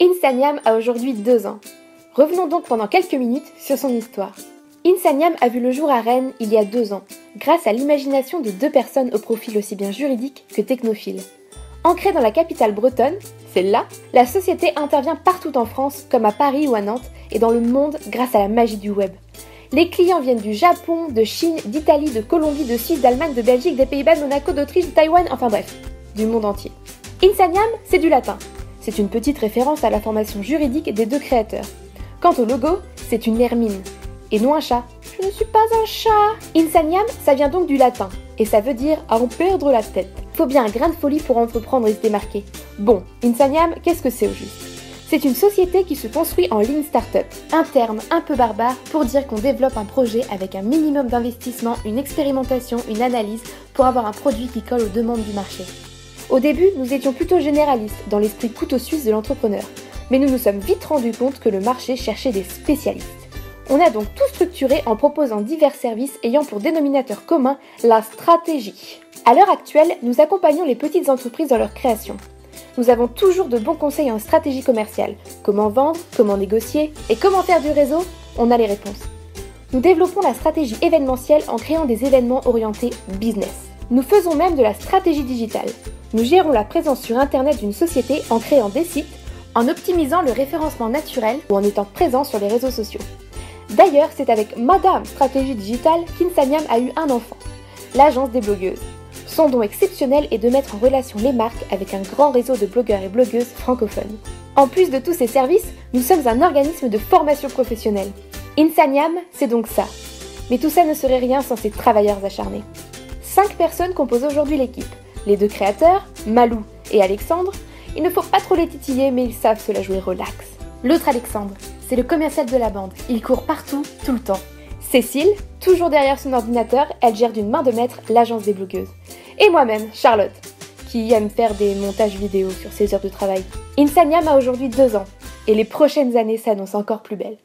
Insaniam a aujourd'hui 2 ans. Revenons donc pendant quelques minutes sur son histoire. Insaniam a vu le jour à Rennes il y a 2 ans, grâce à l'imagination de 2 personnes au profil aussi bien juridique que technophile. Ancrée dans la capitale bretonne, celle-là, la société intervient partout en France, comme à Paris ou à Nantes, et dans le monde grâce à la magie du web. Les clients viennent du Japon, de Chine, d'Italie, de Colombie, de Suisse, d'Allemagne, de Belgique, des Pays-Bas, de Monaco, d'Autriche, de Taïwan, enfin bref, du monde entier. Insaniam, c'est du latin. C'est une petite référence à la formation juridique des 2 créateurs. Quant au logo, c'est une hermine, et non un chat. Je ne suis pas un chat. Insaniam, ça vient donc du latin, et ça veut dire à en perdre la tête. Faut bien un grain de folie pour entreprendre et se démarquer. Bon, Insaniam, qu'est-ce que c'est au juste ? C'est une société qui se construit en ligne start-up, un terme un peu barbare pour dire qu'on développe un projet avec un minimum d'investissement, une expérimentation, une analyse pour avoir un produit qui colle aux demandes du marché. Au début, nous étions plutôt généralistes dans l'esprit couteau suisse de l'entrepreneur, mais nous nous sommes vite rendus compte que le marché cherchait des spécialistes. On a donc tout structuré en proposant divers services ayant pour dénominateur commun la stratégie. À l'heure actuelle, nous accompagnons les petites entreprises dans leur création. Nous avons toujours de bons conseils en stratégie commerciale. Comment vendre, comment négocier et comment faire du réseau ? On a les réponses. Nous développons la stratégie événementielle en créant des événements orientés business. Nous faisons même de la stratégie digitale. Nous gérons la présence sur Internet d'une société en créant des sites, en optimisant le référencement naturel ou en étant présent sur les réseaux sociaux. D'ailleurs, c'est avec Madame Stratégie Digitale qu'Insaniam a eu un enfant, l'agence des blogueuses. Son don exceptionnel est de mettre en relation les marques avec un grand réseau de blogueurs et blogueuses francophones. En plus de tous ces services, nous sommes un organisme de formation professionnelle. Insaniam, c'est donc ça. Mais tout ça ne serait rien sans ces travailleurs acharnés. 5 personnes composent aujourd'hui l'équipe. Les 2 créateurs, Malou et Alexandre. Il ne faut pas trop les titiller, mais ils savent se la jouer relax. L'autre Alexandre, c'est le commercial de la bande. Il court partout, tout le temps. Cécile, toujours derrière son ordinateur, elle gère d'une main de maître l'agence des blogueuses. Et moi-même, Charlotte, qui aime faire des montages vidéo sur ses heures de travail. Insaniam a aujourd'hui 2 ans, et les prochaines années s'annoncent encore plus belles.